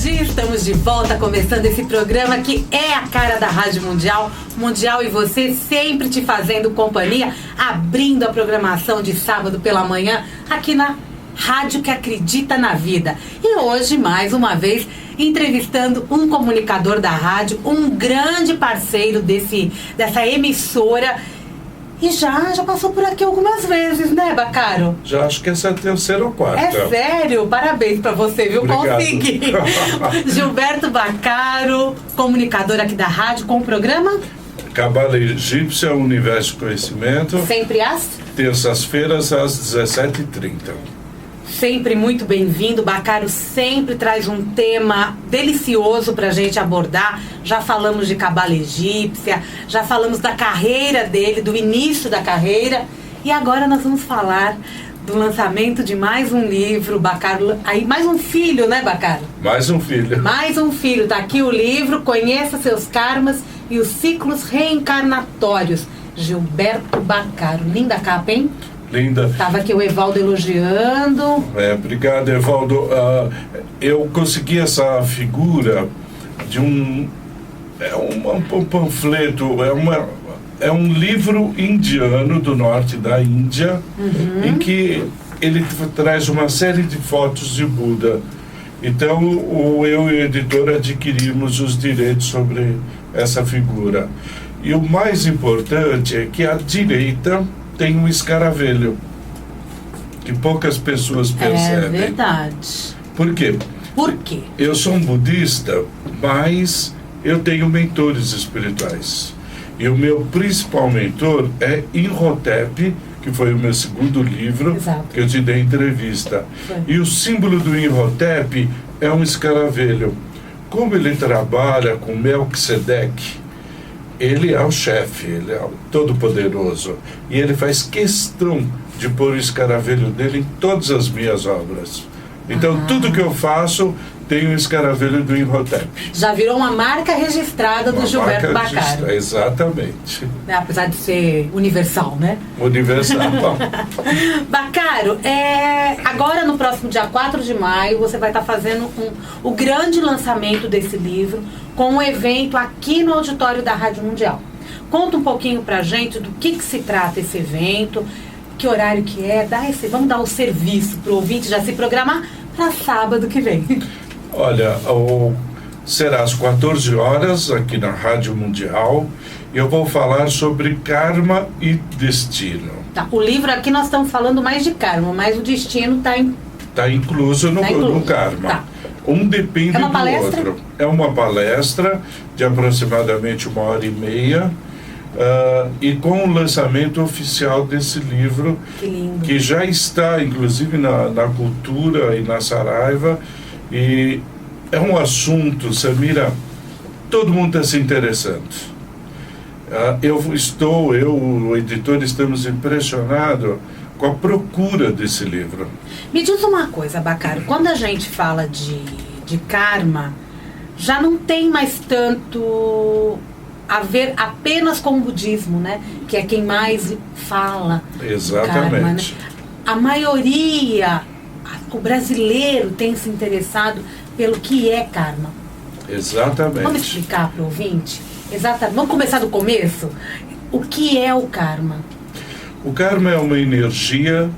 dia, estamos de volta, começando esse programa que é a cara da Rádio Mundial. Mundial e você sempre te fazendo companhia, abrindo a programação de sábado pela manhã aqui na Rádio que acredita na vida. E hoje, mais uma vez, entrevistando um comunicador da rádio, um grande parceiro dessa emissora. E já passou por aqui algumas vezes, né, Bacaro? Já acho que essa é a terceira ou quarta. É sério? Parabéns pra você, viu? Obrigado. Consegui. Gilberto Bacaro, comunicador aqui da rádio, com o programa Cabala Egípcia, Universo de Conhecimento. Sempre às? Terças-feiras, às 17h30. Sempre muito bem-vindo. Bacaro sempre traz um tema delicioso pra gente abordar. Já falamos de Cabala Egípcia, já falamos da carreira dele, do início da carreira. E agora nós vamos falar do lançamento de mais um livro, Bacaro. Aí, mais um filho, né, Bacaro? Mais um filho. Mais um filho. Tá aqui o livro, Conheça Seus Karmas e os Ciclos Reencarnatórios. Gilberto Bacaro. Linda capa, hein? Linda. Tava aqui o Evaldo elogiando. Obrigado, Evaldo. Eu consegui essa figura de um panfleto, é um livro indiano do norte da Índia, em que ele traz uma série de fotos de Buda. Então, eu e o editor adquirimos os direitos sobre essa figura. E o mais importante é que à direita tem um escaravelho, que poucas pessoas percebem. É verdade. Por quê? Por quê? Eu sou um budista, mas eu tenho mentores espirituais. E o meu principal mentor é Imhotep, que foi o meu segundo livro, Exato. que eu te dei entrevista. Foi. E o símbolo do Imhotep é um escaravelho. Como ele trabalha com Melquisedeque, ele é o chefe, ele é o todo-poderoso. E ele faz questão de pôr o escaravelho dele em todas as minhas obras. Então, tudo que eu faço tem o escaravelho do Imhotep. Já virou uma marca registrada do Gilberto Bacaro. Exatamente. Né? Apesar de ser universal, né? Universal. Bacaro, agora no próximo dia 4 de maio, você vai estar fazendo o grande lançamento desse livro com um evento aqui no auditório da Rádio Mundial. Conta um pouquinho pra gente do que se trata esse evento, que horário que é, vamos dar o serviço pro ouvinte já se programar para sábado que vem. Olha, será às 14 horas aqui na Rádio Mundial. Eu vou falar sobre karma e destino. Tá, o livro aqui nós estamos falando mais de karma, mas o destino está incluso no karma. Tá. Um depende É uma do palestra? outro. É uma palestra de aproximadamente 1h30, e com o lançamento oficial desse livro, que já está inclusive na Cultura e na Saraiva. E é um assunto, Samira, todo mundo está se interessando. O editor, estamos impressionados com a procura desse livro. Me diz uma coisa, Bacaro, quando a gente fala de karma, já não tem mais tanto a ver apenas com o budismo, né? Que é quem mais fala. Exatamente. Karma, né? A maioria, o brasileiro tem se interessado pelo que é karma. Exatamente. Vamos explicar para o ouvinte? Exatamente. Vamos começar do começo? O que é o karma? O karma é uma energia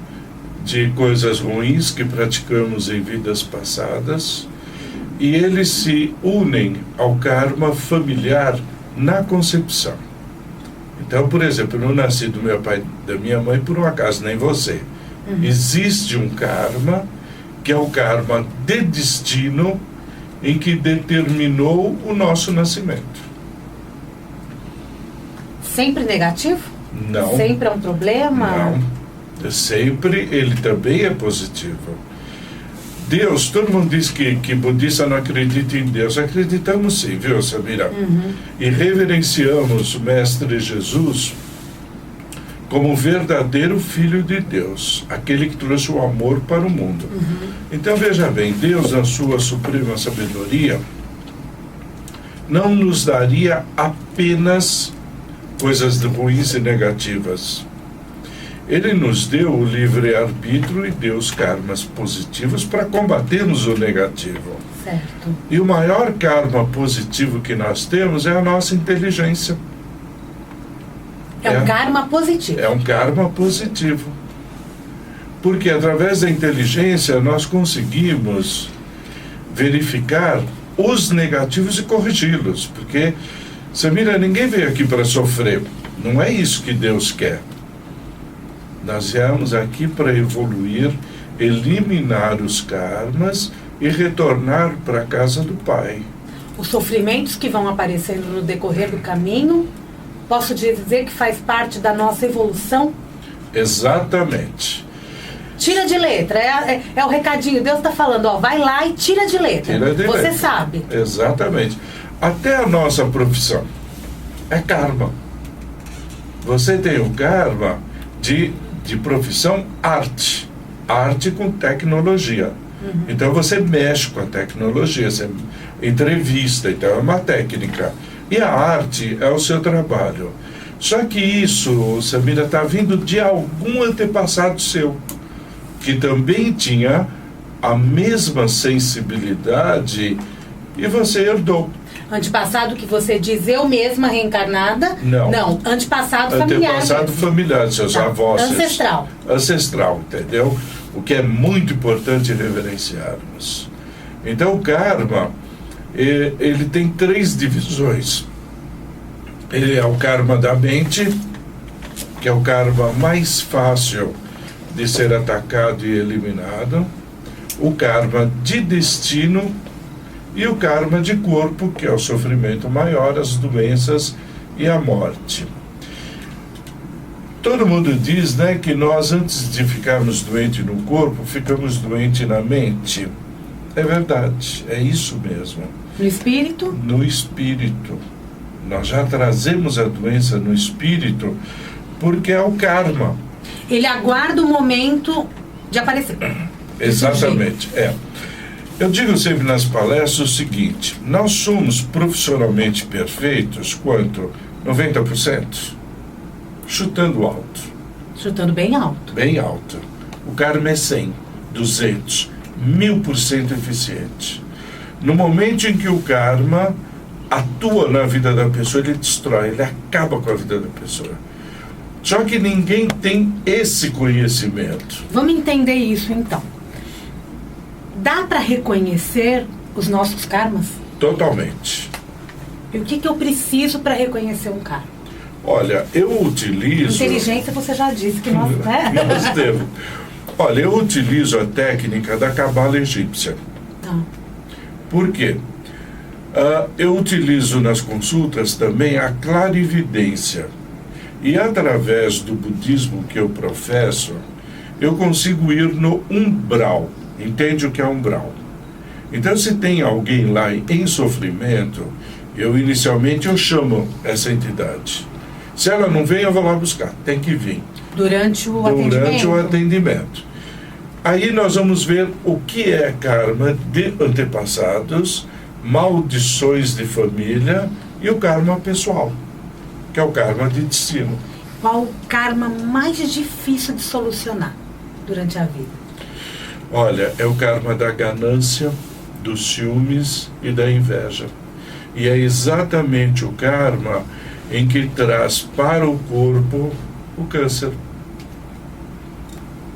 de coisas ruins que praticamos em vidas passadas, e eles se unem ao karma familiar na concepção. Então, por exemplo, eu não nasci do meu pai e da minha mãe por um acaso, nem você. Existe um karma, que é o karma de destino, em que determinou o nosso nascimento. Sempre negativo? Não. Sempre é um problema? Não. Sempre ele também é positivo. Deus, todo mundo diz que budista não acredita em Deus. Acreditamos sim, viu, Samira? E reverenciamos o Mestre Jesus como verdadeiro Filho de Deus, aquele que trouxe o amor para o mundo. Então, veja bem, Deus, na sua suprema sabedoria, não nos daria apenas coisas ruins e negativas. Ele nos deu o livre-arbítrio e deu os karmas positivos para combatermos o negativo. Certo. E o maior karma positivo que nós temos é a nossa inteligência. É um karma positivo. É um karma positivo. Porque através da inteligência nós conseguimos verificar os negativos e corrigi-los. Porque, Samira, ninguém veio aqui para sofrer. Não é isso que Deus quer. Nós viemos aqui para evoluir, eliminar os karmas e retornar para a casa do Pai. Os sofrimentos que vão aparecendo no decorrer do caminho, posso dizer que faz parte da nossa evolução? Exatamente. Tira de letra, é o recadinho. Deus está falando, ó, vai lá e tira de letra. Tira de Você letra. sabe. Exatamente. Até a nossa profissão é karma. Você tem o karma de profissão arte. Arte com tecnologia. Então você mexe com a tecnologia, você entrevista, então é uma técnica. E a arte é o seu trabalho. Só que isso, Samira, está vindo de algum antepassado seu, que também tinha a mesma sensibilidade e você herdou. Antepassado que você diz, eu mesma reencarnada? Não, antepassado familiar. Antepassado familiar, seus avós. Ancestral. Ancestral, entendeu? O que é muito importante reverenciarmos. Então, o karma, ele tem 3 divisões. Ele é o karma da mente, que é o karma mais fácil de ser atacado e eliminado. O karma de destino e o karma de corpo, que é o sofrimento maior, as doenças e a morte. Todo mundo diz, né, que nós, antes de ficarmos doentes no corpo, ficamos doentes na mente. É verdade, é isso mesmo. No espírito? No espírito. Nós já trazemos a doença no espírito porque é o karma. Ele aguarda o momento de aparecer. Exatamente, Eu digo sempre nas palestras o seguinte: nós somos profissionalmente perfeitos quanto? 90%? Chutando alto. Chutando bem alto. Bem alto. O karma é 100, 200, 1000% eficiente. No momento em que o karma atua na vida da pessoa, ele destrói, ele acaba com a vida da pessoa. Só que ninguém tem esse conhecimento. Vamos entender isso então. Dá para reconhecer os nossos karmas? Totalmente. E o que eu preciso para reconhecer um karma? Olha, eu utilizo... Inteligência você já disse que nós... Nós temos. Olha, eu utilizo a técnica da cabala egípcia. Tá. Por quê? Eu utilizo nas consultas também a clarividência. E através do budismo que eu professo, eu consigo ir no umbral. Entende o que é umbral? Então, se tem alguém lá em sofrimento, inicialmente eu chamo essa entidade. Se ela não vem, eu vou lá buscar. Tem que vir. Durante o atendimento. Aí nós vamos ver o que é karma de antepassados, maldições de família e o karma pessoal, que é o karma de destino. Qual o karma mais difícil de solucionar durante a vida? Olha, é o karma da ganância, dos ciúmes e da inveja. E é exatamente o karma em que traz para o corpo o câncer.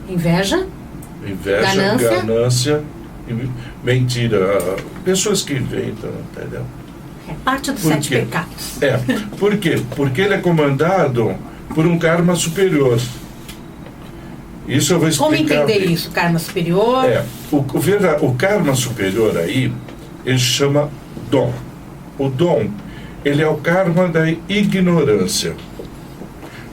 Inveja, ganância e mentira. Pessoas que inventam, entendeu? É parte dos 7 pecados. Por quê? Porque ele é comandado por um karma superior. Isso eu vou explicar. Como entender isso? Karma superior? O karma superior aí, ele chama dom. O dom, ele é o karma da ignorância.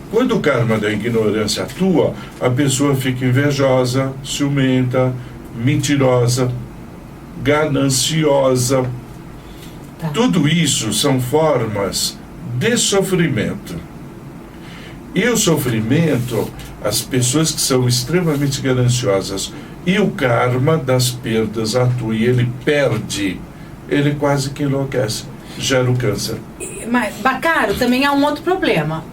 Quando o karma da ignorância atua, a pessoa fica invejosa, ciumenta, mentirosa, gananciosa. Tá. Tudo isso são formas de sofrimento. E o sofrimento, as pessoas que são extremamente gananciosas, e o karma das perdas atua e ele perde, ele quase que enlouquece, gera o câncer. Mas, Bacaro, também há um outro problema.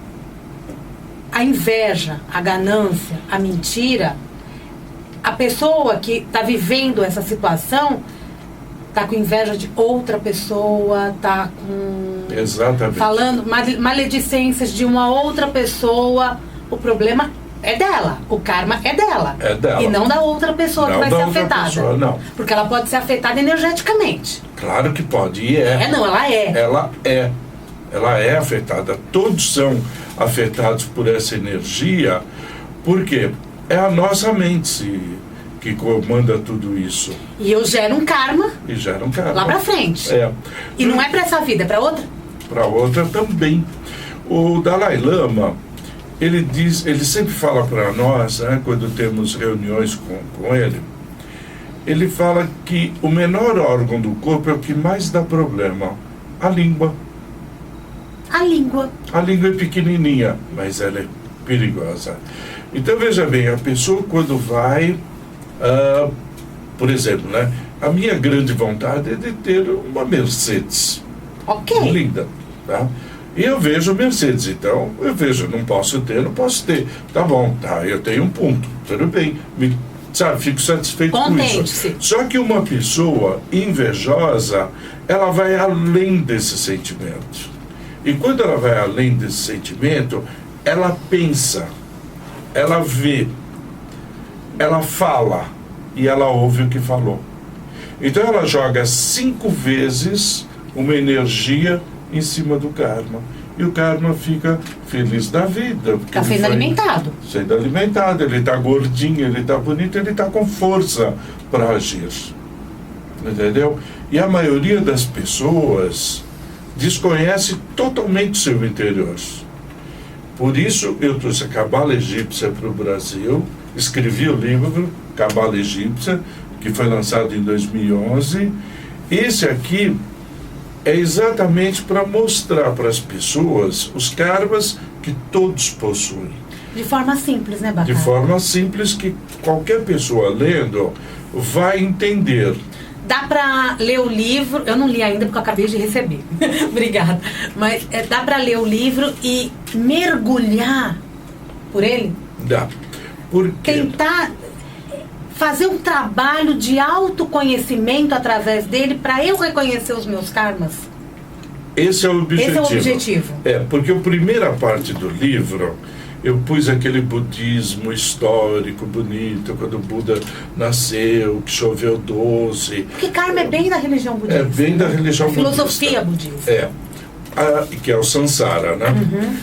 a inveja, a ganância, a mentira, a pessoa que está vivendo essa situação está com inveja de outra pessoa, está com... Exatamente. Falando maledicências de uma outra pessoa. O problema é dela, o karma é dela. É dela. E não da outra pessoa que vai ser afetada. Pessoa, não. Porque ela pode ser afetada energeticamente. Claro que pode, e é. Ela é. Ela é afetada. Todos são afetados por essa energia, porque é a nossa mente que comanda tudo isso. E eu gero um karma. E gera um karma. Lá pra frente. É. E não é pra essa vida, é pra outra? Para outra também. O Dalai Lama, ele sempre fala para nós, né, quando temos reuniões com ele, ele fala que o menor órgão do corpo é o que mais dá problema, a língua. A língua. A língua é pequenininha, mas ela é perigosa. Então, veja bem, a pessoa quando vai, por exemplo, né, a minha grande vontade é de ter uma Mercedes. Ok. Linda, tá? E eu vejo Mercedes, então, não posso ter. Tá bom, tá, eu tenho um ponto, tudo bem. Fico satisfeito com isso. Só que uma pessoa invejosa, ela vai além desse sentimento. E quando ela vai além desse sentimento, ela pensa, ela vê, ela fala e ela ouve o que falou. Então ela joga 5 vezes uma energia em cima do karma. E o karma fica feliz da vida. Está sendo alimentado. Sendo alimentado. Ele está gordinho, ele está bonito, ele está com força para agir. Entendeu? E a maioria das pessoas desconhece totalmente o seu interior. Por isso eu trouxe a Cabala Egípcia para o Brasil, escrevi o livro Cabala Egípcia, que foi lançado em 2011. Esse aqui é exatamente para mostrar para as pessoas os karmas que todos possuem. De forma simples, né, Bacana? De forma simples, que qualquer pessoa lendo vai entender. Dá para ler o livro, eu não li ainda porque eu acabei de receber, obrigada, mas dá para ler o livro e mergulhar por ele? Dá. Por quê? Tentar fazer um trabalho de autoconhecimento através dele para eu reconhecer os meus karmas? Esse é o objetivo. Esse é o objetivo. Porque a primeira parte do livro, eu pus aquele budismo histórico, bonito, quando o Buda nasceu, que choveu 12. Porque karma é bem da religião budista. É bem da religião budista. Filosofia budista. Que é o Sansara, né? Uhum.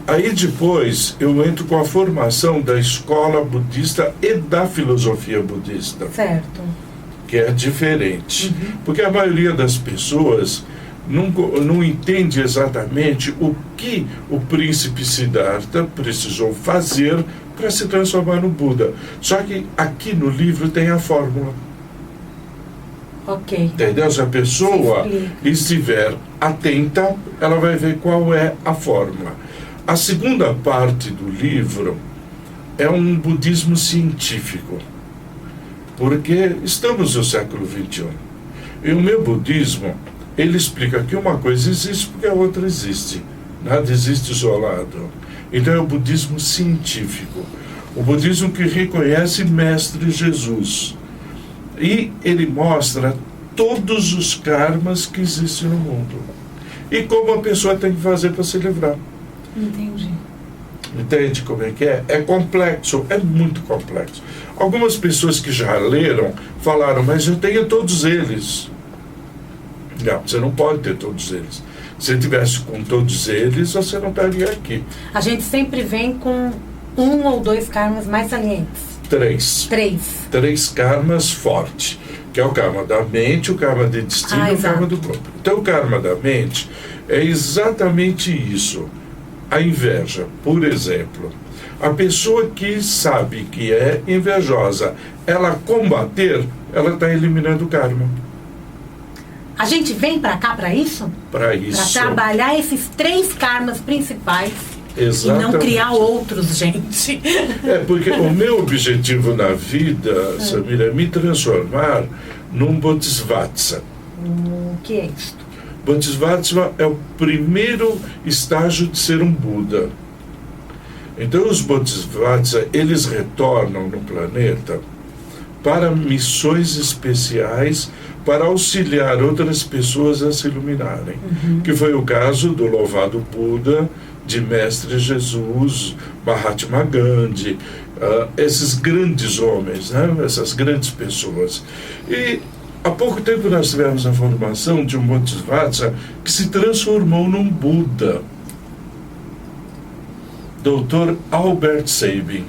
Aí depois eu entro com a formação da escola budista e da filosofia budista. Certo. Que é diferente. Uhum. Porque a maioria das pessoas não entende exatamente o que o príncipe Siddhartha precisou fazer para se transformar no Buda. Só que aqui no livro tem a fórmula. Ok. Entendeu? Se a pessoa estiver atenta, ela vai ver qual é a fórmula. A segunda parte do livro é um budismo científico, porque estamos no século XXI. E o meu budismo, ele explica que uma coisa existe porque a outra existe. Nada existe isolado. Então é o budismo científico. O budismo que reconhece Mestre Jesus. E ele mostra todos os karmas que existem no mundo. E como a pessoa tem que fazer para se livrar. Entendi. Entende como é que é? É complexo, é muito complexo. Algumas pessoas que já leram falaram, mas eu tenho todos eles. Não, você não pode ter todos eles. Se tivesse com todos eles, você não estaria aqui. A gente sempre vem com 1 ou 2 karmas mais salientes. 3. 3 karmas fortes. Que é o karma da mente, o karma de destino e o karma do corpo. Então o karma da mente é exatamente isso. A inveja, por exemplo. A pessoa que sabe que é invejosa, ela combater, ela está eliminando o karma. A gente vem para cá para isso? Para isso. Para trabalhar esses 3 karmas principais. Exatamente. E não criar outros, gente. Porque o meu objetivo na vida, Samira, é me transformar num Bodhisattva. O que é isso? Bodhisattva é o primeiro estágio de ser um Buda. Então os Bodhisattvas, eles retornam no planeta para missões especiais para auxiliar outras pessoas a se iluminarem. Que foi o caso do louvado Buda, de Mestre Jesus, Mahatma Gandhi, esses grandes homens, né? Essas grandes pessoas. E há pouco tempo nós tivemos a formação de um Bodhisattva que se transformou num Buda. Dr. Albert Sabin.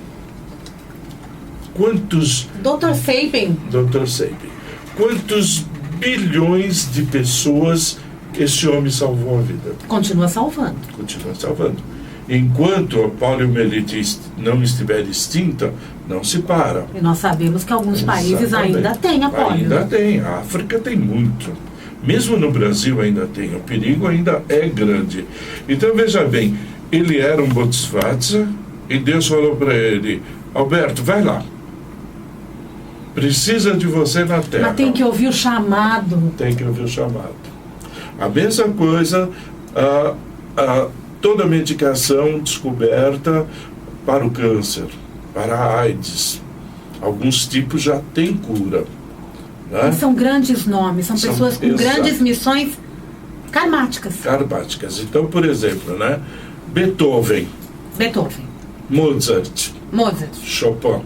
Dr. Sabin. Dr. Sabin. Quantos bilhões de pessoas esse homem salvou a vida? Continua salvando. Continua salvando. Enquanto a poliomielite não estiver extinta, não se para. E nós sabemos que alguns países ainda têm a polio. Ainda tem. A África tem muito. Mesmo no Brasil ainda tem. O perigo ainda é grande. Então, veja bem, ele era um Bodhisattva e Deus falou para ele: Alberto, vai lá. Precisa de você na Terra. Mas tem que ouvir o chamado. Tem que ouvir o chamado. A mesma coisa, toda medicação descoberta para o câncer, para a AIDS. Alguns tipos já têm cura. Né? São grandes nomes, são pessoas com grandes missões karmáticas. Karmáticas. Então, por exemplo, né? Beethoven. Mozart. Chopin.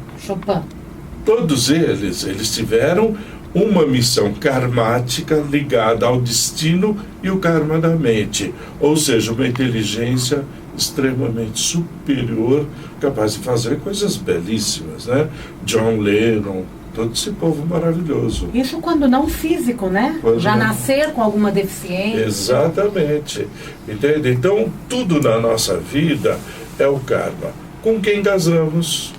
Todos eles tiveram uma missão karmática ligada ao destino e o karma da mente. Ou seja, uma inteligência extremamente superior, capaz de fazer coisas belíssimas, né? John Lennon, todo esse povo maravilhoso. Isso quando não físico, né? Já nascer com alguma deficiência. Exatamente. Entende? Então, tudo na nossa vida é o karma. Com quem casamos?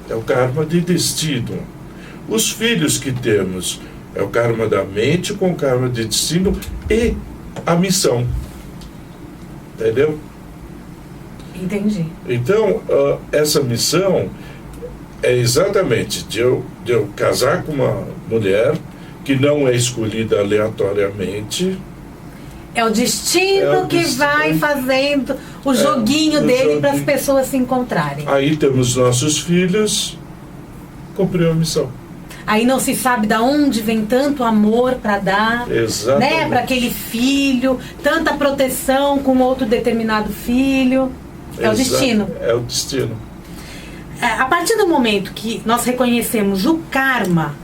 É o karma de destino. Os filhos que temos é o karma da mente com o karma de destino e a missão. Entendeu? Entendi. Então, essa missão é exatamente de eu casar com uma mulher que não é escolhida aleatoriamente. É o destino que vai fazendo o joguinho dele para as pessoas se encontrarem. Aí temos nossos filhos, cumpriu a missão. Aí não se sabe de onde vem tanto amor para dar, né, para aquele filho, tanta proteção com outro determinado filho. É o destino. É o destino. A partir do momento que nós reconhecemos o karma,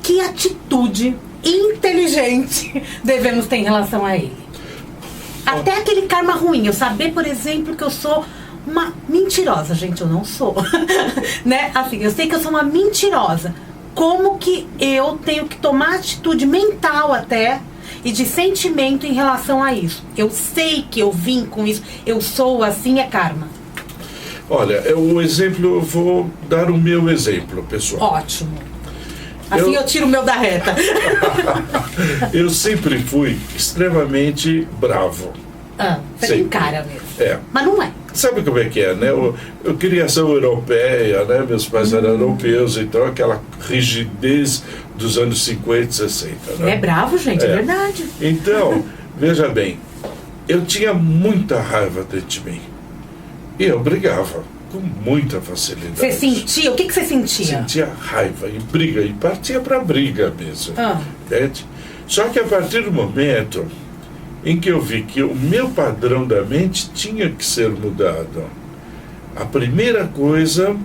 que atitude inteligente devemos ter em relação a ele? Até aquele karma ruim. Eu saber, por exemplo, que eu sou uma mentirosa. Gente, eu não sou. Né? Assim, eu sei que eu sou uma mentirosa. Como que eu tenho que tomar atitude mental até e de sentimento em relação a isso? Eu sei que eu vim com isso, eu sou assim, é karma. Olha, o exemplo, eu vou dar o meu exemplo, pessoal. Ótimo. Assim eu tiro o meu da reta. Eu sempre fui extremamente bravo. Você tem cara mesmo. É. Mas não é. Sabe como é que é, né? Eu criação europeia, né? Meus pais eram europeus, então aquela rigidez dos anos 50 e 60. Né? É bravo, gente, é verdade. Então, veja bem, eu tinha muita raiva dentro de mim. E eu brigava com muita facilidade. Você sentia? O que você sentia? Sentia raiva e briga, e partia para briga mesmo. Entende? Só que a partir do momento em que eu vi que o meu padrão da mente tinha que ser mudado, a primeira coisa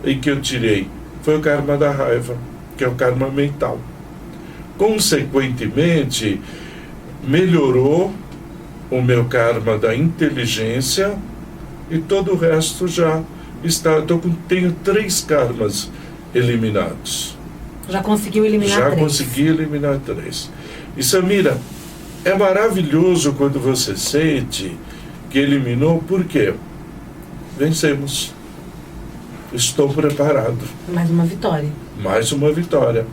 em que eu tirei foi o karma da raiva, que é o karma mental. Consequentemente, melhorou o meu karma da inteligência e todo o resto já está. Tenho 3 karmas eliminados. Já conseguiu eliminar 3? Já consegui eliminar 3. E Samira, é maravilhoso quando você sente que eliminou, por quê? Vencemos. Estou preparado. Mais uma vitória. Mais uma vitória.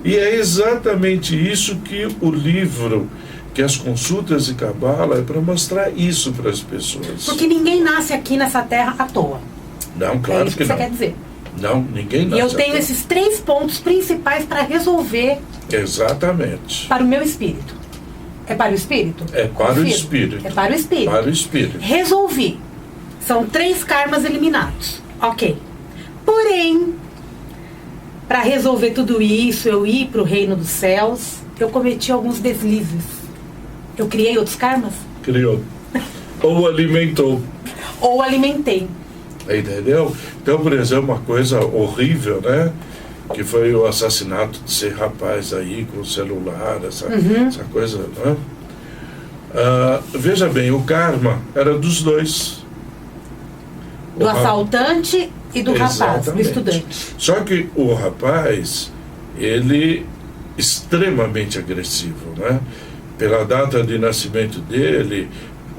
E é exatamente isso que o livro, que as consultas de Cabala, é para mostrar isso para as pessoas. Porque ninguém nasce aqui nessa terra à toa. Não, claro isso que não. Você quer dizer? Não, ninguém nasce. E eu tenho esses 3 pontos principais para resolver. Exatamente. Para o meu espírito. É para o espírito? É para o espírito. É para o espírito. Para o espírito. Resolvi. São 3 karmas eliminados. Ok. Porém, para resolver tudo isso, eu ir para o reino dos céus, eu cometi alguns deslizes. Eu criei outros karmas? Criou. Ou alimentou. Ou alimentei. Entendeu? Então, por exemplo, uma coisa horrível, né? Que foi o assassinato desse rapaz aí com o celular, essa coisa, né? Veja bem, o karma era dos dois. Do assaltante e do rapaz, do Exatamente. estudante. Só que o rapaz, ele extremamente agressivo, né? Pela data de nascimento dele,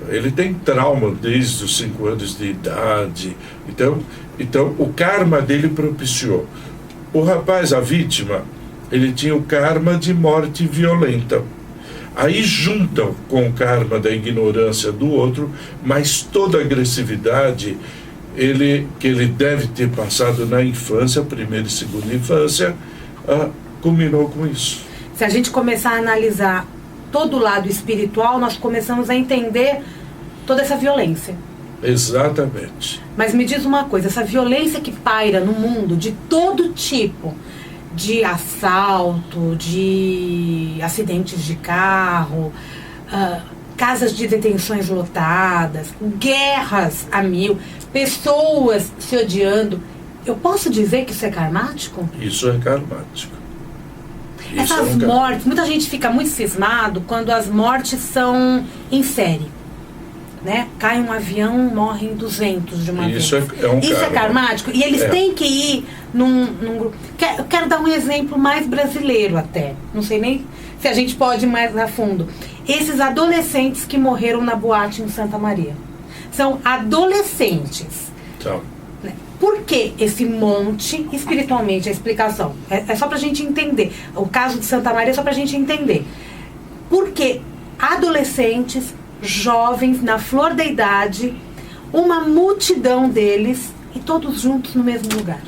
ele tem trauma desde os 5 anos de idade. Então o karma dele propiciou. O rapaz, a vítima, ele tinha o karma de morte violenta. Aí juntam com o karma da ignorância do outro, mas toda a agressividade que ele deve ter passado na infância, primeira e segunda infância, culminou com isso. Se a gente começar a analisar todo o lado espiritual, nós começamos a entender toda essa violência. Exatamente. Mas me diz uma coisa, essa violência que paira no mundo, de todo tipo, de assalto, de acidentes de carro, casas de detenções lotadas, guerras a mil, pessoas se odiando, eu posso dizer que isso é karmático? Isso é karmático. Essas mortes, muita gente fica muito cismado quando as mortes são em série, né? Cai um avião, morrem 200 de uma vez. Isso é karmático? E eles têm que ir num grupo. Eu quero dar um exemplo mais brasileiro até. Não sei nem se a gente pode ir mais a fundo. Esses adolescentes que morreram na boate em Santa Maria. São adolescentes. Então. Por que esse monte, espiritualmente, a explicação? É só pra gente entender. O caso de Santa Maria é só pra gente entender. Por que adolescentes, jovens, na flor da idade, uma multidão deles e todos juntos no mesmo lugar?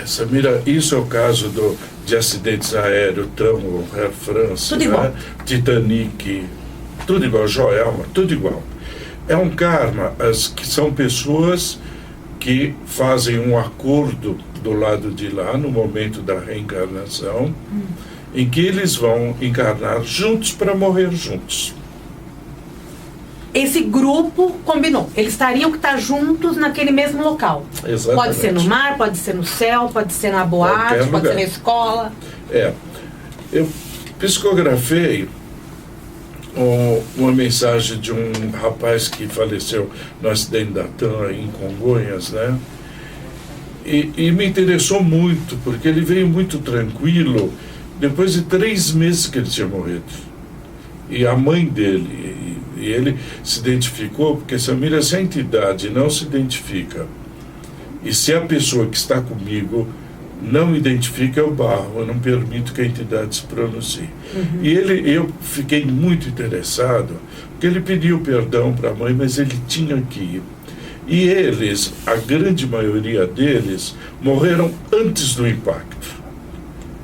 Samira, isso é o caso de acidentes aéreos, Tão, Air France, tudo igual. Titanic, tudo igual, Joelma, tudo igual. É um karma, que são pessoas que fazem um acordo do lado de lá, no momento da reencarnação, em que eles vão encarnar juntos para morrer juntos. Esse grupo combinou. Eles teriam que estar juntos naquele mesmo local. Exatamente. Pode ser no mar, pode ser no céu, pode ser na boate, pode ser na escola. Eu psicografei uma mensagem de um rapaz que faleceu no acidente da TAM em Congonhas, né? E me interessou muito, porque ele veio muito tranquilo depois de 3 meses que ele tinha morrido. E a mãe dele, e ele se identificou, porque Samira, se a entidade não se identifica, e se a pessoa que está comigo não identifica, eu barro, eu não permito que a entidade se pronuncie. E eu fiquei muito interessado, porque ele pediu perdão para a mãe, mas ele tinha que ir. E eles, a grande maioria deles, morreram antes do impacto.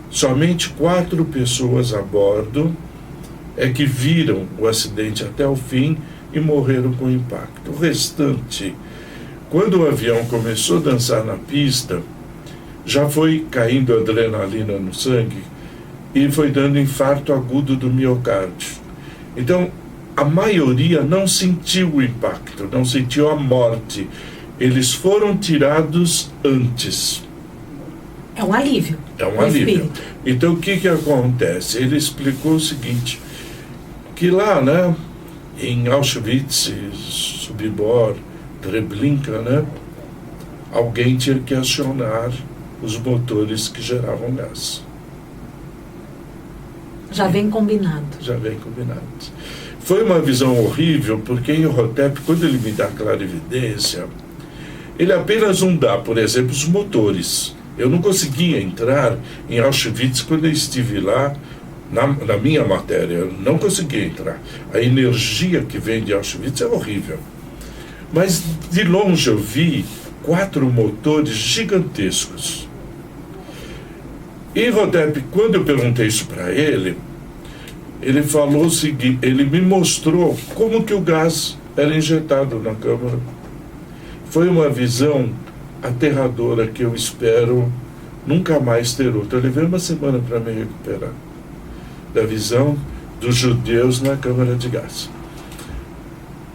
Somente 4 pessoas a bordo é que viram o acidente até o fim e morreram com o impacto. O restante, quando o avião começou a dançar na pista, já foi caindo adrenalina no sangue e foi dando infarto agudo do miocárdio. Então, a maioria não sentiu o impacto, não sentiu a morte. Eles foram tirados antes. É um alívio. É um alívio. Então, o que acontece? Ele explicou o seguinte, que lá, né, em Auschwitz, Sobibor, Treblinka, né, alguém tinha que acionar os motores que geravam gás. Já vem combinado. Já vem combinado. Foi uma visão horrível, porque em Imhotep, quando ele me dá clarividência, ele apenas não dá, por exemplo, os motores. Eu não conseguia entrar em Auschwitz quando eu estive lá, na minha matéria, eu não conseguia entrar. A energia que vem de Auschwitz é horrível. Mas de longe eu vi 4 motores gigantescos. E Imhotep, quando eu perguntei isso para ele, ele falou o seguinte, ele me mostrou como que o gás era injetado na câmara. foi uma visão aterradora que eu espero nunca mais ter outra. Eu levei uma semana para me recuperar da visão dos judeus na câmara de gás.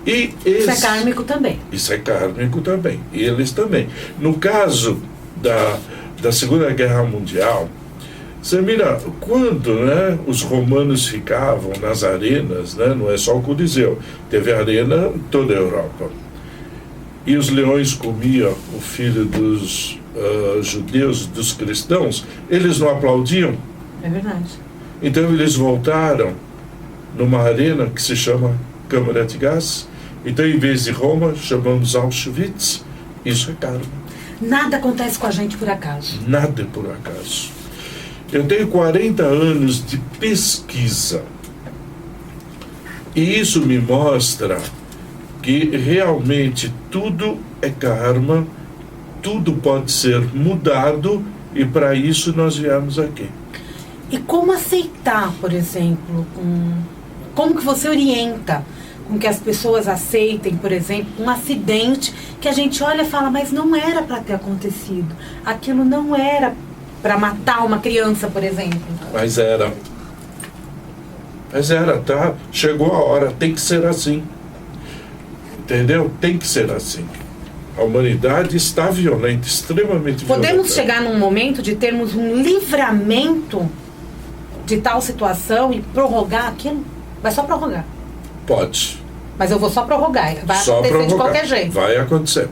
E isso é kármico também. Isso é kármico também. E eles também. No caso da Segunda Guerra Mundial, você mira, quando, né, os romanos ficavam nas arenas, né, não é só o Coliseu, teve arena em toda a Europa. E os leões comiam o filho dos judeus, dos cristãos, eles não aplaudiam. É verdade. Então eles voltaram numa arena que se chama Câmara de Gás. Então, em vez de Roma, chamamos Auschwitz. Isso é karma. Nada acontece com a gente por acaso. Nada é por acaso. Eu tenho 40 anos de pesquisa. E isso me mostra que realmente tudo é karma, tudo pode ser mudado, e para isso nós viemos aqui. E como aceitar, por exemplo, como que você orienta com que as pessoas aceitem, por exemplo, um acidente que a gente olha e fala, mas não era para ter acontecido. Aquilo não era para matar uma criança, por exemplo. Mas era, tá? Chegou a hora, tem que ser assim. Entendeu? Tem que ser assim. A humanidade está violenta, extremamente violenta. Podemos chegar num momento de termos um livramento de tal situação e prorrogar aquilo? Vai só prorrogar. Pode. Mas eu vou só prorrogar. Vai só acontecer prorrogar. De qualquer jeito. Vai acontecer.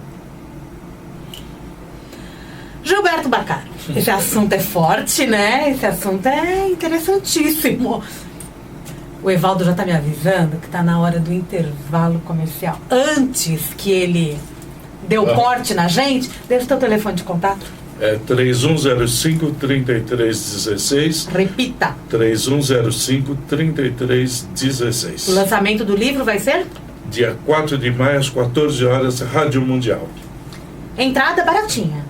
Gilberto Baccaro. Esse assunto é forte, né? Esse assunto é interessantíssimo. O Evaldo já está me avisando que está na hora do intervalo comercial. Antes que ele dê o corte na gente, deixa o teu telefone de contato. É 3105-3316. Repita. 3105-3316. O lançamento do livro vai ser? Dia 4 de maio, às 14 horas, Rádio Mundial. Entrada baratinha.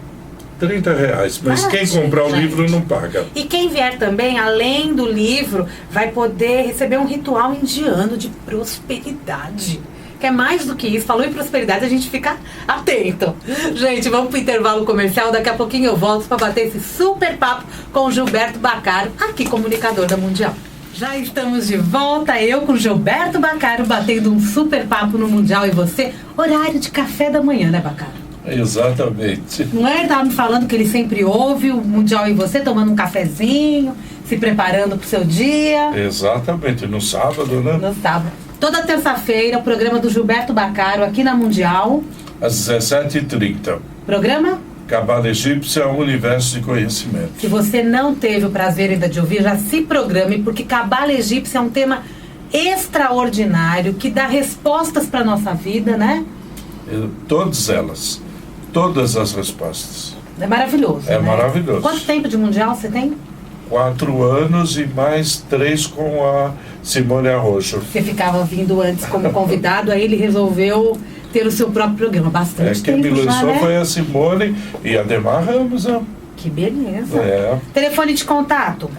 R$30, mas quem comprar o livro não paga. E quem vier também, além do livro, vai poder receber um ritual indiano de prosperidade. Que é mais do que isso. Falou em prosperidade, a gente fica atento. Gente, vamos pro intervalo comercial. Daqui a pouquinho eu volto para bater esse super papo com o Gilberto Baccaro, aqui comunicador da Mundial. Já estamos de volta, eu com o Gilberto Baccaro, batendo um super papo no Mundial e você. Horário de café da manhã, né, Baccaro? Exatamente. Não é? Ele estava me falando que ele sempre ouve o Mundial e você, tomando um cafezinho, se preparando para o seu dia. Exatamente, no sábado, né? No sábado. Toda terça-feira, o programa do Gilberto Baccaro aqui na Mundial. Às 17h30. Programa? Cabala Egípcia, Universo de Conhecimento. Se você não teve o prazer ainda de ouvir, já se programe, porque Cabala Egípcia é um tema extraordinário, que dá respostas para a nossa vida, né? Todas elas. Todas as respostas. É maravilhoso. É, né? Maravilhoso. Quanto tempo de Mundial você tem? 4 anos e mais 3 com a Simone Arrojo. Você ficava vindo antes como convidado, aí ele resolveu ter o seu próprio programa. Bastante tempo. Quem me lançou, né? foi a Simone e a Ademar Ramos. Né? Que beleza. É. Telefone de contato?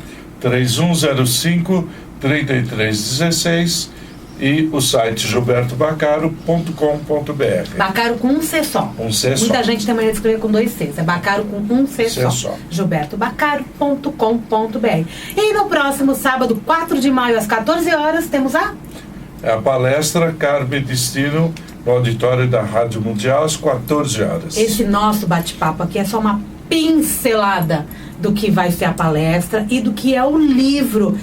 3105-3316 e o site gilbertobaccaro.com.br. Baccaro com um C só. Um C só. Muita gente tem mania de escrever com 2 Cs. É Baccaro com um C só. gilbertobaccaro.com.br. E no próximo sábado, 4 de maio, às 14 horas, temos a palestra Karma e Destino no auditório da Rádio Mundial às 14 horas. Esse nosso bate-papo aqui é só uma pincelada do que vai ser a palestra e do que é o livro.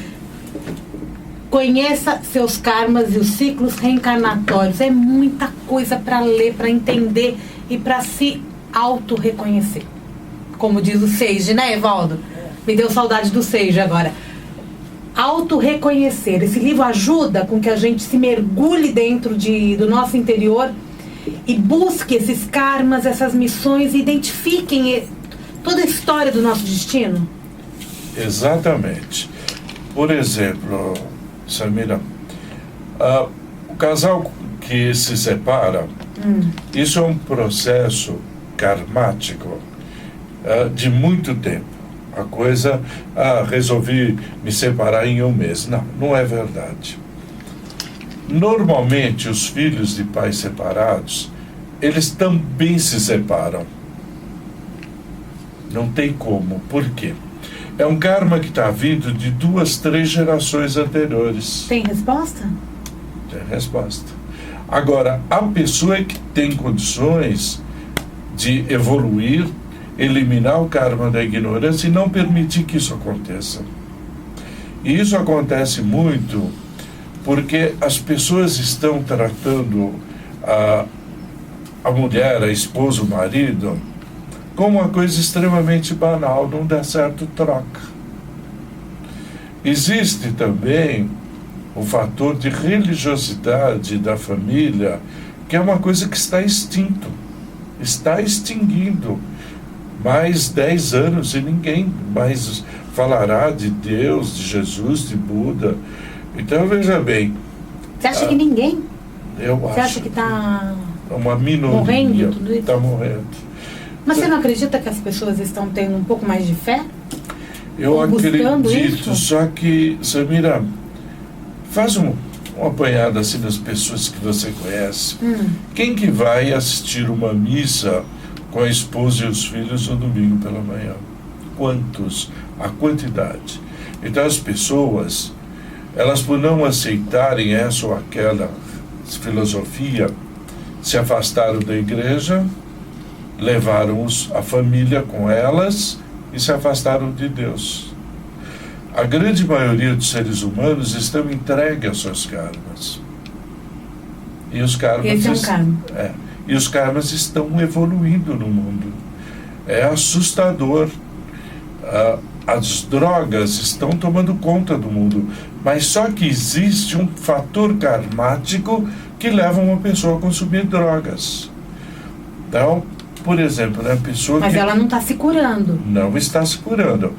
Conheça seus karmas e os ciclos reencarnatórios. É muita coisa para ler, para entender e para se auto-reconhecer. Como diz o Sage, né, Evaldo? Me deu saudade do Sage agora. Auto-reconhecer. Esse livro ajuda com que a gente se mergulhe dentro do nosso interior e busque esses karmas, essas missões e identifiquem toda a história do nosso destino. Exatamente. Por exemplo, Samira, o casal que se separa, isso é um processo karmático de muito tempo. A coisa, resolvi me separar em um mês. Não, não é verdade. Normalmente, os filhos de pais separados, eles também se separam. Não tem como. Por quê? É um karma que está vindo de 2, 3 gerações anteriores. Tem resposta? Tem resposta. Agora, a pessoa que tem condições de evoluir, eliminar o karma da ignorância e não permitir que isso aconteça. E isso acontece muito porque as pessoas estão tratando a mulher, a esposa, o marido, como uma coisa extremamente banal, não dá certo troca. Existe também o fator de religiosidade da família, que é uma coisa que está extinto, está extinguindo. Mais 10 anos e ninguém mais falará de Deus, de Jesus, de Buda. Então, veja bem. Você acha que ninguém? Eu acho. Você acha que está uma minoria morrendo tudo isso? Está morrendo. Mas você não acredita que as pessoas estão tendo um pouco mais de fé? Eu acredito, isso? só que, Samira, faz um apanhado assim das pessoas que você conhece. Quem que vai assistir uma missa com a esposa e os filhos no domingo pela manhã? Quantos? A quantidade. Então as pessoas, elas por não aceitarem essa ou aquela filosofia, se afastaram da igreja, levaram a família com elas e se afastaram de Deus. A grande maioria dos seres humanos estão entregues aos seus karmas. E os karmas, esse é um karma. E os karmas estão evoluindo no mundo. É assustador. As drogas estão tomando conta do mundo. Mas só que existe um fator karmático que leva uma pessoa a consumir drogas. Então, por exemplo, a pessoa Mas ela não está se curando. Não está se curando.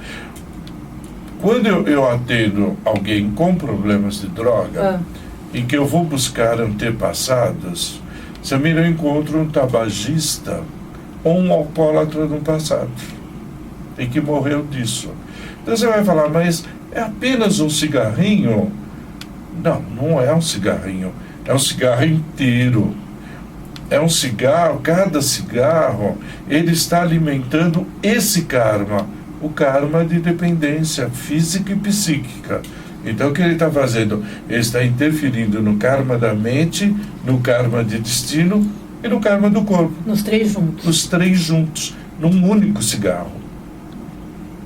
Quando eu atendo alguém com problemas de droga, em que eu vou buscar antepassados, Samira, eu encontro um tabagista ou um alcoólatra no passado, e que morreu disso. Então você vai falar, mas é apenas um cigarrinho? Não, não é um cigarrinho. É um cigarro inteiro. É um cigarro, cada cigarro, ele está alimentando esse karma, o karma de dependência física e psíquica. Então o que ele está fazendo? Ele está interferindo no karma da mente, no karma de destino e no karma do corpo. Nos 3 juntos. Os 3 juntos, num único cigarro.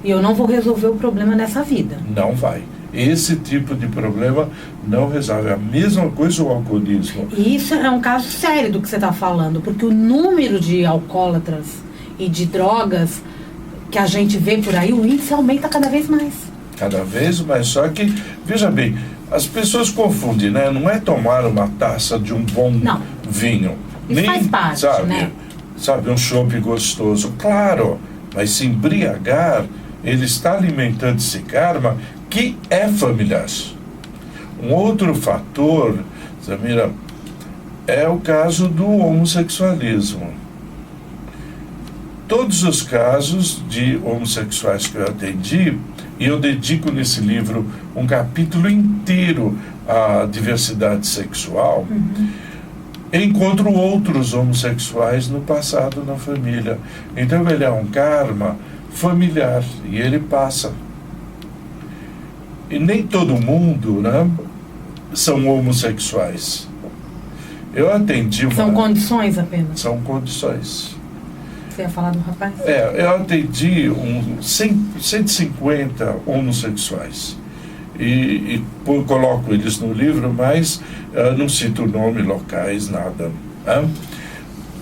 E eu não vou resolver o problema nessa vida. Não vai. Esse tipo de problema não resolve. A mesma coisa o alcoolismo. E isso é um caso sério do que você está falando, porque o número de alcoólatras e de drogas que a gente vê por aí, o índice aumenta cada vez mais. Cada vez mais, só que, veja bem, as pessoas confundem, né? Não é tomar uma taça de um bom vinho. Isso nem faz parte, sabe, né? Sabe, um chopp gostoso. Claro, mas se embriagar, ele está alimentando esse karma que é familiar. Um outro fator, Samira, é o caso do homossexualismo. Todos os casos de homossexuais que eu atendi, e eu dedico nesse livro um capítulo inteiro à diversidade sexual, encontro outros homossexuais no passado na família. Então ele é um karma familiar e ele passa. E nem todo mundo, né, são homossexuais. Eu atendi São condições apenas? São condições. Você ia falar do rapaz? Eu atendi 150 homossexuais. E coloco eles no livro, mas não cito nome, locais, nada.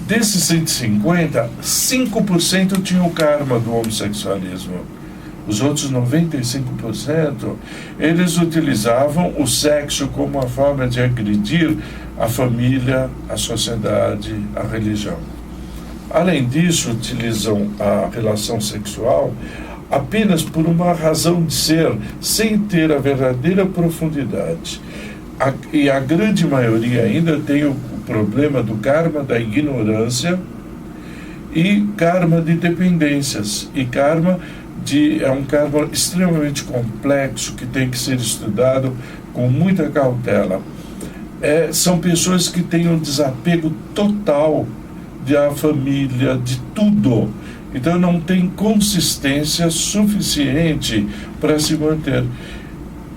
Desses 150, 5% tinham o karma do homossexualismo. Os outros 95%, eles utilizavam o sexo como uma forma de agredir a família, a sociedade, a religião. Além disso, utilizam a relação sexual apenas por uma razão de ser, sem ter a verdadeira profundidade. E a grande maioria ainda tem o problema do karma da ignorância e karma de dependências. E é um karma extremamente complexo que tem que ser estudado com muita cautela. São pessoas que têm um desapego total da família, de tudo. Então não tem consistência suficiente para se manter.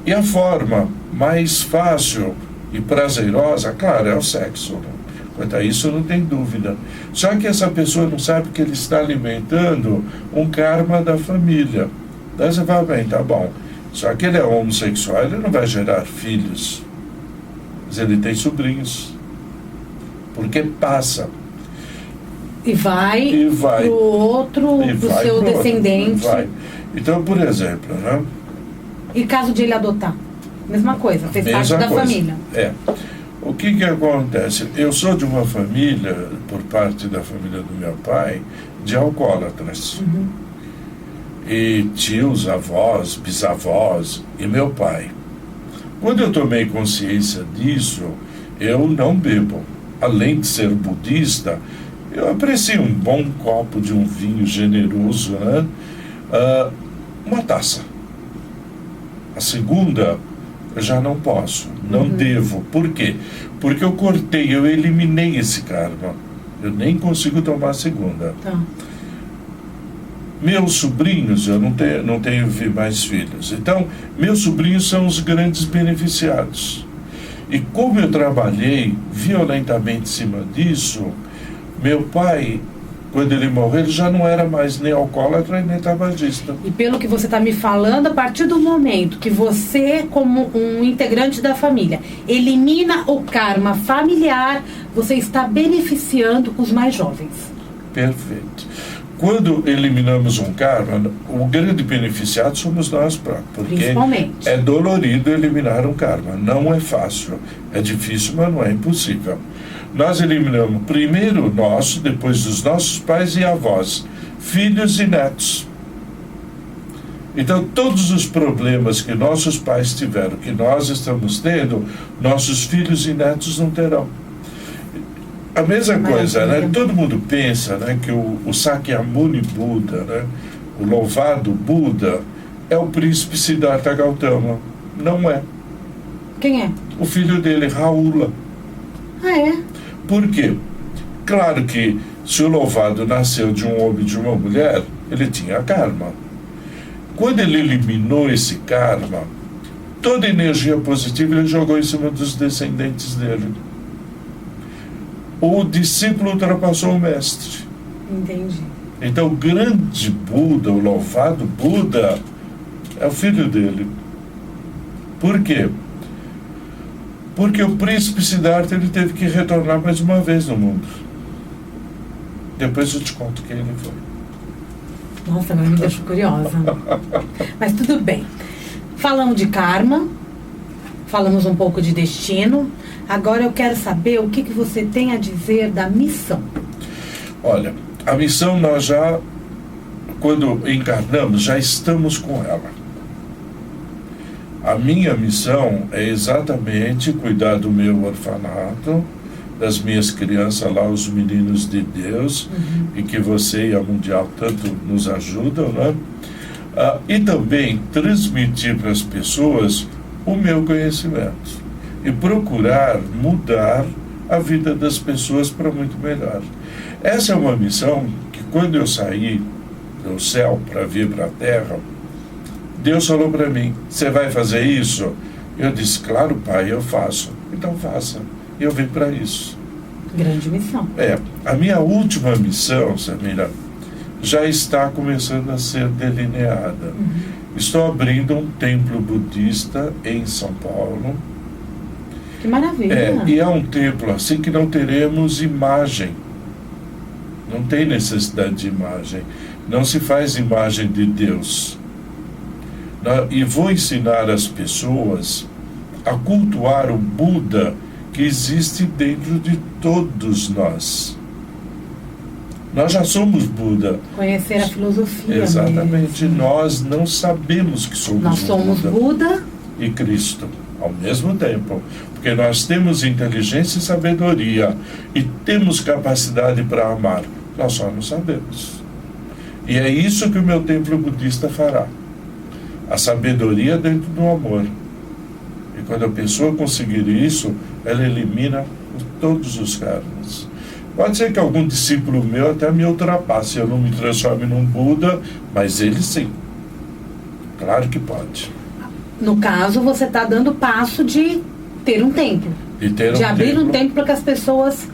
E a forma mais fácil e prazerosa, claro, é o sexo. Quanto a isso, não tem dúvida. Só que essa pessoa não sabe que ele está alimentando um karma da família. Daí você fala, bem, tá bom. Só que ele é homossexual, ele não vai gerar filhos. Mas ele tem sobrinhos. Porque passa. E vai para o outro, para o seu descendente. Vai. Então, por exemplo, né? E caso de ele adotar? Mesma coisa, fez parte da família. É. O que acontece? Eu sou de uma família, por parte da família do meu pai, de alcoólatras. Uhum. E tios, avós, bisavós e meu pai. Quando eu tomei consciência disso, eu não bebo. Além de ser budista, eu aprecio um bom copo de um vinho generoso, né? Uma taça. A segunda, eu já não posso, não devo. Por quê? Porque eu cortei, eu eliminei esse karma. Eu nem consigo tomar a segunda. Tá. Meus sobrinhos, eu não tenho mais filhos. Então, meus sobrinhos são os grandes beneficiados. E como eu trabalhei violentamente em cima disso, meu pai, quando ele morreu, ele já não era mais nem alcoólatra nem tabagista. E pelo que você está me falando, a partir do momento que você, como um integrante da família, elimina o karma familiar, você está beneficiando os mais jovens. Perfeito. Quando eliminamos um karma, o grande beneficiado somos nós próprios. Porque principalmente. É dolorido eliminar um karma. Não é fácil. É difícil, mas não é impossível. Nós eliminamos primeiro o nosso, depois dos nossos pais e avós, filhos e netos. Então, todos os problemas que nossos pais tiveram, que nós estamos tendo, nossos filhos e netos não terão. A mesma coisa, né? Todo mundo pensa, né, que o Sakyamuni Buda, né, o louvado Buda, é o príncipe Siddhartha Gautama. Não é. Quem é? O filho dele, Raula. Ah, é? Por quê? Claro que se o louvado nasceu de um homem e de uma mulher, ele tinha karma. Quando ele eliminou esse karma, toda energia positiva ele jogou em cima dos descendentes dele. O discípulo ultrapassou o mestre. Entendi. Então o grande Buda, o louvado Buda, é o filho dele. Por quê? Porque o príncipe Siddhartha ele teve que retornar mais uma vez no mundo. Depois eu te conto quem ele foi. Nossa, mas me deixou curiosa. Mas tudo bem. Falamos de karma, falamos um pouco de destino. Agora eu quero saber o que você tem a dizer da missão. Olha, a missão nós já, quando encarnamos, já estamos com ela. A minha missão é exatamente cuidar do meu orfanato, das minhas crianças lá, os meninos de Deus, e que você e a Mundial tanto nos ajudam, né? E também transmitir para as pessoas o meu conhecimento e procurar mudar a vida das pessoas para muito melhor. Essa é uma missão que, quando eu saí do céu para vir para a terra, Deus falou para mim: você vai fazer isso? Eu disse: claro, pai, eu faço. Então faça. E eu vim para isso. Grande missão. A minha última missão, Samira, já está começando a ser delineada. Estou abrindo um templo budista em São Paulo. Que maravilha! E é um templo assim que não teremos imagem. Não tem necessidade de imagem. Não se faz imagem de Deus. E vou ensinar as pessoas a cultuar o Buda que existe dentro de todos nós. Nós já somos Buda. Conhecer a filosofia. Exatamente. Mesmo. Nós não sabemos que somos Buda. Nós somos Buda e Cristo ao mesmo tempo. Porque nós temos inteligência e sabedoria. E temos capacidade para amar. Nós só não sabemos. E é isso que o meu templo budista fará. A sabedoria dentro do amor. E quando a pessoa conseguir isso, ela elimina todos os karmas. Pode ser que algum discípulo meu até me ultrapasse, eu não me transforme num Buda, mas ele sim. Claro que pode. No caso, você está dando passo de ter um templo. De abrir um templo para que as pessoas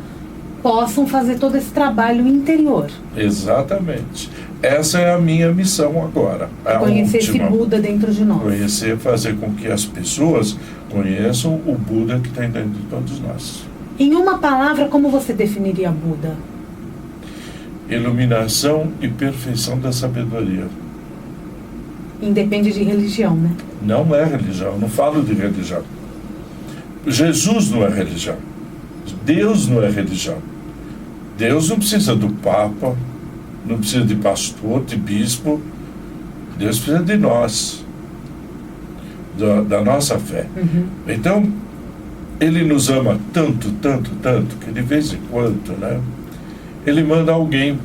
possam fazer todo esse trabalho interior. Exatamente. Essa é a minha missão agora. Conhecer esse Buda dentro de nós. Conhecer, fazer com que as pessoas conheçam o Buda que está dentro de todos nós. Em uma palavra, como você definiria Buda? Iluminação e perfeição da sabedoria. Independe de religião, né? Não é religião, não falo de religião. Jesus não é religião. Deus não é religião. Deus não precisa do Papa, não precisa de pastor, de bispo. Deus precisa de nós, da nossa fé. Então, Ele nos ama tanto, tanto, tanto, que de vez em quando, né, Ele manda alguém.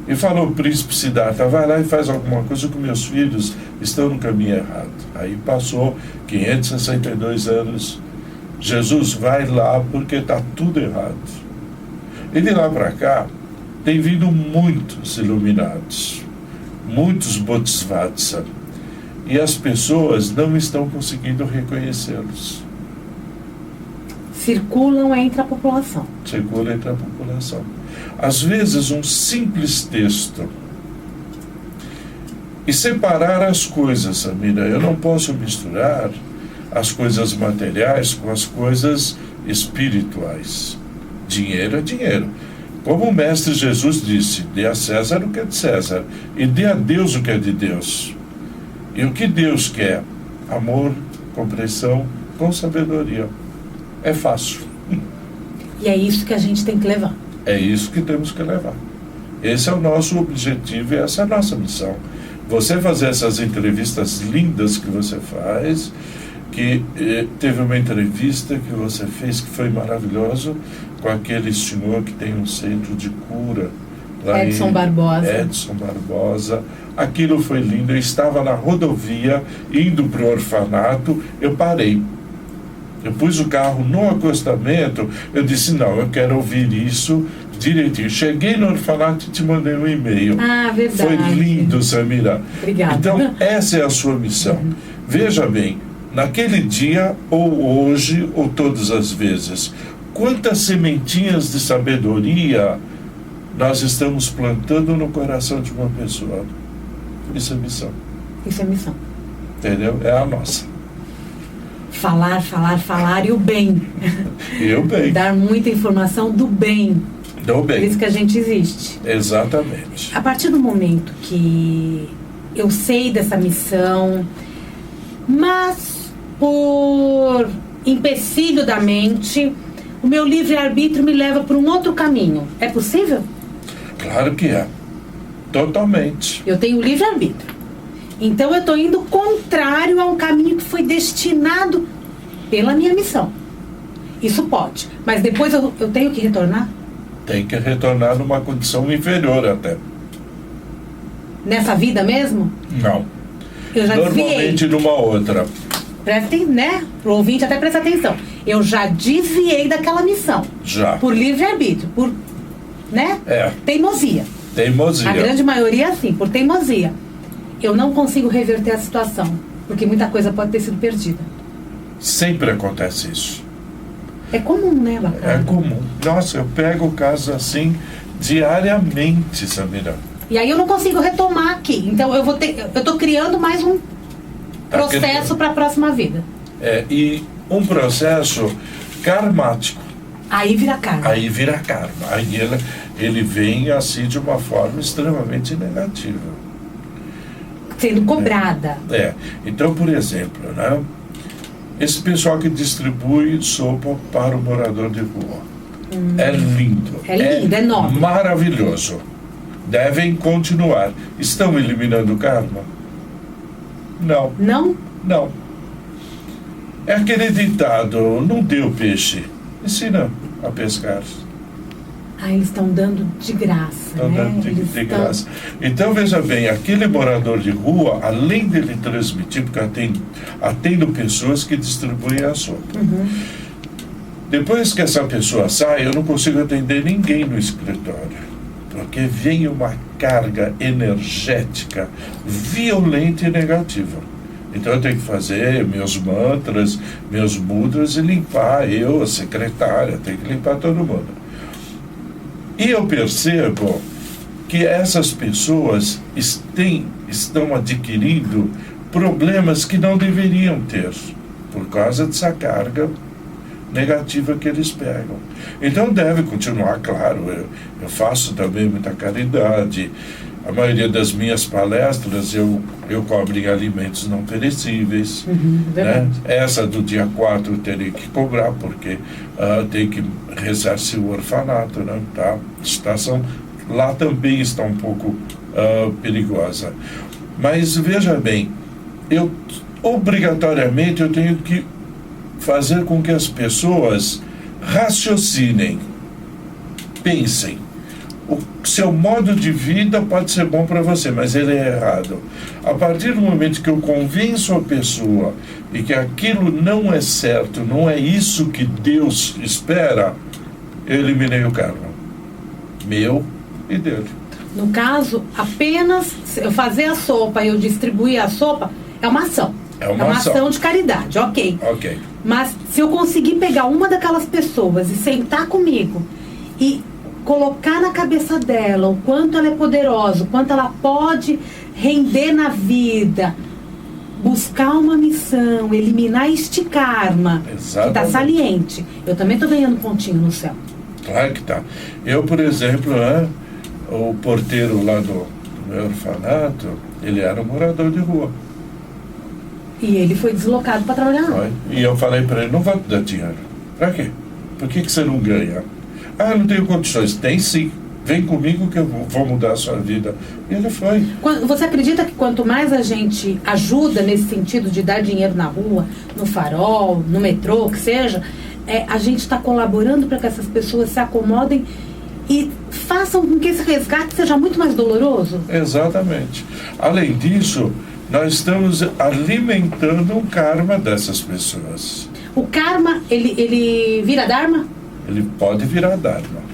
E falou, príncipe Siddhartha, vai lá e faz alguma coisa que meus filhos estão no caminho errado. Aí passou 562 anos. Jesus, vai lá porque está tudo errado. E de lá para cá, tem vindo muitos iluminados, muitos bodhisattvas. E as pessoas não estão conseguindo reconhecê-los. Circulam entre a população. Circulam entre a população. Às vezes, um simples texto. E separar as coisas, Samira. Eu não posso misturar as coisas materiais com as coisas espirituais. Dinheiro é dinheiro. Como o Mestre Jesus disse, dê a César o que é de César e dê a Deus o que é de Deus. E o que Deus quer? Amor, compreensão, com sabedoria. É fácil. E é isso que a gente tem que levar. É isso que temos que levar. Esse é o nosso objetivo e essa é a nossa missão. Você fazer essas entrevistas lindas que você faz, que teve uma entrevista que você fez que foi maravilhoso com aquele senhor que tem um centro de cura lá Edson Barbosa. Edson Barbosa. Aquilo foi lindo. Eu estava na rodovia indo para o orfanato, eu parei. Eu pus o carro no acostamento, eu disse, não, eu quero ouvir isso direitinho. Cheguei no orfanato e te mandei um e-mail. Ah, verdade. Foi lindo, Samira. Obrigada. Então, essa é a sua missão. Veja bem, naquele dia, ou hoje, ou todas as vezes, quantas sementinhas de sabedoria nós estamos plantando no coração de uma pessoa. Isso é missão. Isso é missão. Entendeu? É a nossa. Falar, falar, falar e o bem. E o bem. Dar muita informação do bem. Do bem. Por isso que a gente existe. Exatamente. A partir do momento que eu sei dessa missão, mas por empecilho da mente, o meu livre-arbítrio me leva por um outro caminho. É possível? Claro que é. Totalmente. Eu tenho livre-arbítrio. Então eu estou indo contrário a um caminho que foi destinado pela minha missão. Isso pode. Mas depois eu tenho que retornar? Tem que retornar numa condição inferior até. Nessa vida mesmo? Não. Eu já Normalmente desviei. numa outra. Prestem, né? O ouvinte até presta atenção. Eu já desviei daquela missão. Já. Por livre-arbítrio. Por, né? É. Teimosia. Teimosia. A grande maioria, sim, por teimosia. Eu não consigo reverter a situação, porque muita coisa pode ter sido perdida. Sempre acontece isso. É comum, né, Lacan? É comum. Nossa, eu pego casos assim diariamente, Samira. E aí eu não consigo retomar aqui. Então eu estou criando mais um processo para a próxima vida. E um processo karmático. Aí vira karma. Aí vira karma. Aí ele vem assim de uma forma extremamente negativa. Sendo cobrada. Então, por exemplo, né, esse pessoal que distribui sopa para o morador de rua. É lindo. É lindo, é nobre. Maravilhoso. Devem continuar. Estão eliminando o karma? Não. Não? Não. É aquele ditado, não deu peixe, ensina a pescar. Ah, eles estão dando de graça, Estão né? dando de graça. Então, veja bem, aquele morador de rua, além dele transmitir, porque atendo pessoas que distribuem a sopa. Depois que essa pessoa sai, eu não consigo atender ninguém no escritório, porque vem uma carga energética violenta e negativa. Então eu tenho que fazer meus mantras, meus mudras e limpar eu, a secretária, tenho que limpar todo mundo. E eu percebo que essas pessoas estão adquirindo problemas que não deveriam ter, por causa dessa carga negativa que eles pegam. Então deve continuar, claro, eu faço também muita caridade. A maioria das minhas palestras eu cobro em alimentos não perecíveis. Né? Essa do dia 4 eu teria que cobrar, porque tem que ressarcir o orfanato. Né? Tá? A situação lá também está um pouco perigosa. Mas veja bem, obrigatoriamente eu tenho que fazer com que as pessoas raciocinem, pensem. O seu modo de vida pode ser bom para você, mas ele é errado. A partir do momento que eu convenço a pessoa e que aquilo não é certo, não é isso que Deus espera, eu eliminei o karma. Meu e dele. No caso, apenas eu fazer a sopa e eu distribuir a sopa é uma ação. É uma ação de caridade, ok. Mas se eu conseguir pegar uma daquelas pessoas e sentar comigo e colocar na cabeça dela o quanto ela é poderosa, o quanto ela pode render na vida, buscar uma missão, eliminar este karma, que está saliente. Eu também estou ganhando pontinho no céu. Claro que tá. Eu, por exemplo, o porteiro lá do meu orfanato, ele era um morador de rua. E ele foi deslocado para trabalhar. E eu falei para ele, não vou te dar dinheiro. Para quê? Por que você não ganha? Não tenho condições. Tem sim. Vem comigo que eu vou mudar a sua vida. E ele foi. Você acredita que quanto mais a gente ajuda nesse sentido de dar dinheiro na rua, no farol, no metrô, que seja, a gente está colaborando para que essas pessoas se acomodem e façam com que esse resgate seja muito mais doloroso? Exatamente. Além disso, nós estamos alimentando o karma dessas pessoas. O karma, ele vira dharma? Ele pode virar dharma.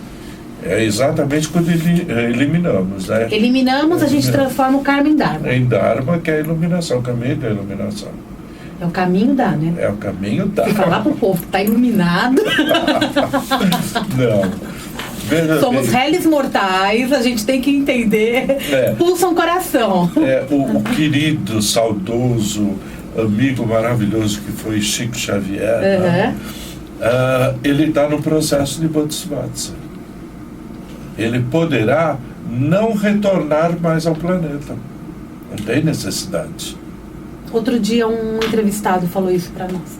É exatamente quando eliminamos. Né? Eliminamos, a gente transforma o karma em dharma. Em dharma, que é a iluminação, o caminho da iluminação. É o caminho da, né? É o caminho da. Se falar pro povo que tá iluminado. Não. Somos réis mortais, a gente tem que entender. Pulsa um coração. O querido, saudoso, amigo maravilhoso que foi Chico Xavier, né? Ele está no processo de Bodhisattva. Ele poderá não retornar mais ao planeta. Não tem necessidade. Outro dia um entrevistado falou isso para nós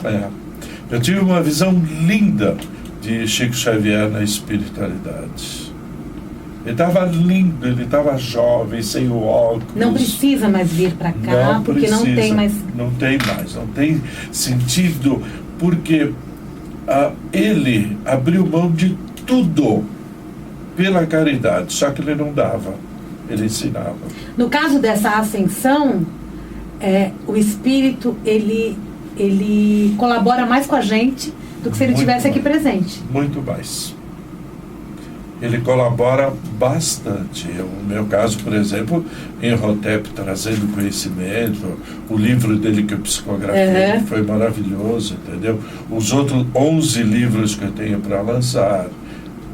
também. Eu tive uma visão linda de Chico Xavier na espiritualidade. Ele estava lindo, ele estava jovem, sem o óculos. Não precisa mais vir para cá, porque não tem mais... Não tem sentido, porque ele abriu mão de tudo pela caridade, só que ele não dava, ele ensinava. No caso dessa ascensão, o espírito, ele colabora mais com a gente do que se ele estivesse aqui presente. Muito mais. Ele colabora bastante. No meu caso, por exemplo, em Imhotep trazendo conhecimento, o livro dele que eu psicografei foi maravilhoso, entendeu? Os outros 11 livros que eu tenho para lançar,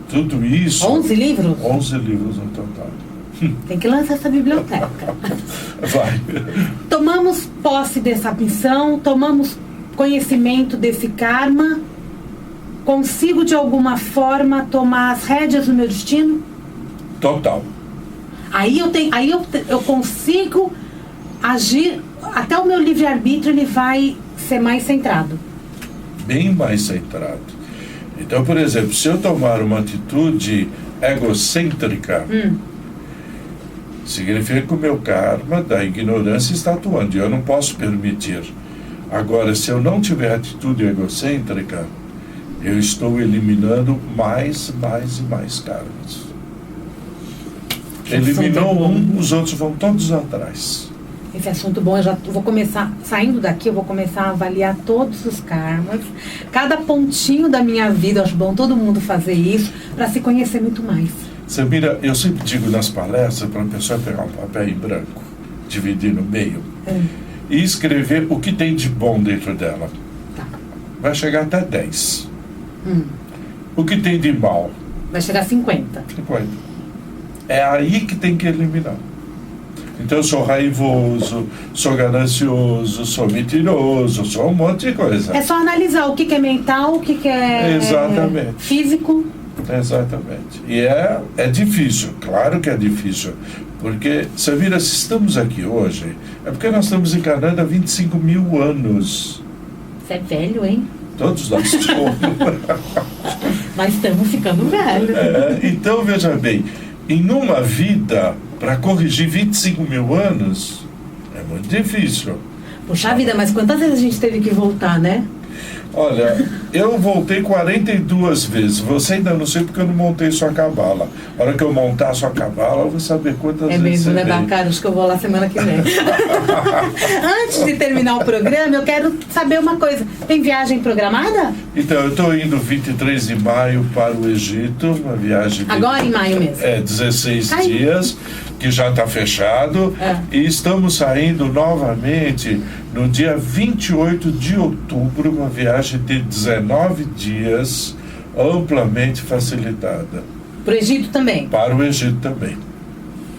tudo isso... 11 livros? 11 livros no total. Tem que lançar essa biblioteca. Vai. Tomamos posse dessa missão, tomamos conhecimento desse karma, consigo de alguma forma tomar as rédeas do meu destino? Total. Aí eu consigo agir, até o meu livre-arbítrio ele vai ser mais centrado. Bem mais centrado. Então, por exemplo, se eu tomar uma atitude egocêntrica, significa que o meu karma da ignorância está atuando e eu não posso permitir. Agora, se eu não tiver atitude egocêntrica, eu estou eliminando mais e mais karmas. Eliminou um, os outros vão todos atrás. esse assunto bom. Eu já vou começar, saindo daqui, eu vou começar a avaliar todos os karmas, cada pontinho da minha vida. Eu acho bom todo mundo fazer isso, para se conhecer muito mais. Samira, eu sempre digo nas palestras para a pessoa pegar um papel em branco, dividir no meio, e escrever o que tem de bom dentro dela. Tá. Vai chegar até 10. O que tem de mal? Vai chegar a 50. 50. É aí que tem que eliminar. Então eu sou raivoso, sou ganancioso, sou mentiroso, sou um monte de coisa. É só analisar o que é mental, o que é Exatamente. Físico. Exatamente. E é difícil, claro que é difícil. Porque, Samira, se estamos aqui hoje, é porque nós estamos encarnando há 25 mil anos. Você é velho, hein? Todos nós somos. Nós estamos ficando velhos. Então, veja bem, em uma vida, para corrigir 25 mil anos, é muito difícil. Puxa vida, mas quantas vezes a gente teve que voltar, né? Olha, eu voltei 42 vezes. Você ainda não sei porque eu não montei sua cabala. A hora que eu montar a sua cabala, eu vou saber quantas vezes mesmo, você né, veio. Bacaro? Acho que eu vou lá semana que vem. Antes de terminar o programa, eu quero saber uma coisa. Tem viagem programada? Então, eu estou indo 23 de maio para o Egito, uma viagem... Agora em maio mesmo? 16 dias, que já está fechado. E estamos saindo novamente no dia 28 de outubro, uma viagem de 19 dias, amplamente facilitada. Para o Egito também? Para o Egito também.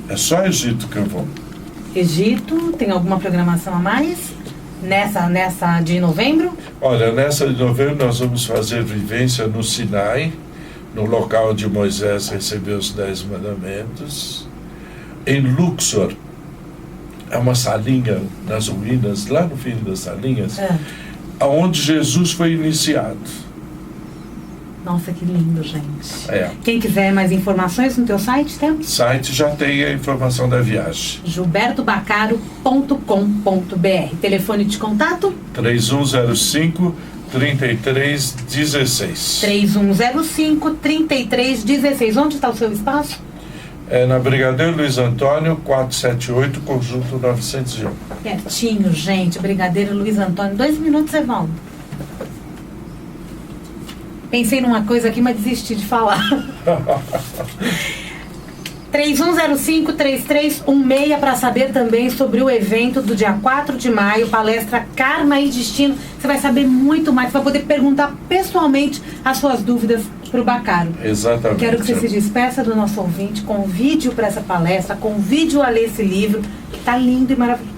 É só Egito que eu vou. Egito, tem alguma programação a mais? Nessa de novembro? Olha, nessa de novembro nós vamos fazer vivência no Sinai, no local onde Moisés recebeu os 10 mandamentos. Em Luxor, é uma salinha nas ruínas, lá no fim das salinhas, onde Jesus foi iniciado. Nossa, que lindo, gente. É. Quem quiser mais informações no teu site, tem? O site já tem a informação da viagem. gilbertobacaro.com.br. Telefone de contato? 3105-3316. 3105-3316. Onde está o seu espaço? É na Brigadeiro Luiz Antônio, 478, Conjunto 901. Pertinho, gente. Brigadeiro Luiz Antônio. 2 minutos você volta. Pensei numa coisa aqui, mas desisti de falar. 3105-3316 para saber também sobre o evento do dia 4 de maio, palestra Karma e Destino. Você vai saber muito mais, você vai poder perguntar pessoalmente as suas dúvidas para o Bacaro. Exatamente. Quero que você se despeça do nosso ouvinte, convide-o para essa palestra, convide-o a ler esse livro, que está lindo e maravilhoso.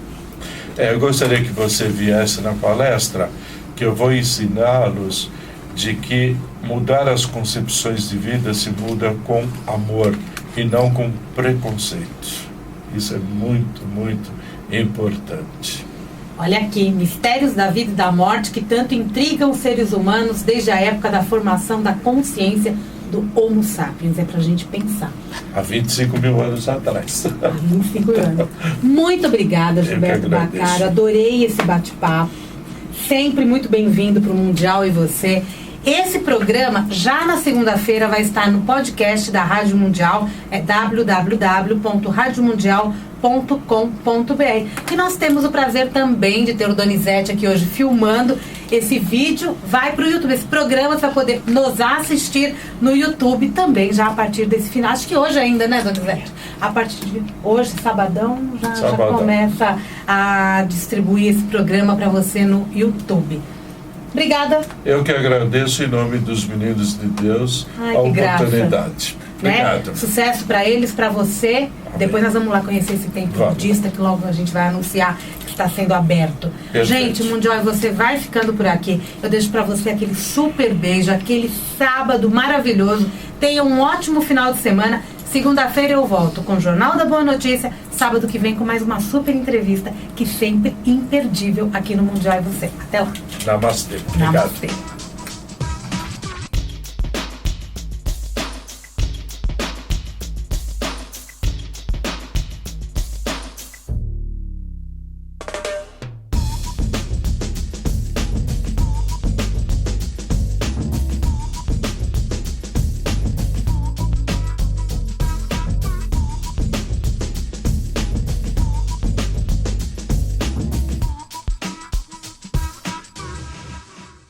Eu gostaria que você viesse na palestra, que eu vou ensiná-los de que mudar as concepções de vida se muda com amor e não com preconceito. Isso é muito, muito importante. Olha aqui, mistérios da vida e da morte que tanto intrigam os seres humanos desde a época da formação da consciência do Homo sapiens. É pra gente pensar. Há 25 mil anos atrás. Há 25 anos. Muito obrigada, Gilberto Bacaro. Adorei esse bate-papo. Sempre muito bem-vindo para o Mundial e você. Esse programa, já na segunda-feira, vai estar no podcast da Rádio Mundial, é www.radiomundial.com.br. E nós temos o prazer também de ter o Donizete aqui hoje filmando esse vídeo. Vai para o YouTube, esse programa você vai poder nos assistir no YouTube também, já a partir desse final. Acho que hoje ainda, né, Donizete? A partir de hoje, sabadão, já começa a distribuir esse programa para você no YouTube. Obrigada. Eu que agradeço em nome dos meninos de Deus a oportunidade. Obrigado. Né? Sucesso para eles, para você. Amém. Depois nós vamos lá conhecer esse templo budista que logo a gente vai anunciar que está sendo aberto. Perfeito. Gente, Mundial, você vai ficando por aqui. Eu deixo para você aquele super beijo, aquele sábado maravilhoso. Tenha um ótimo final de semana. Segunda-feira eu volto com o Jornal da Boa Notícia. Sábado que vem com mais uma super entrevista que sempre imperdível aqui no Mundial e você. Até lá. Namastê. Namastê.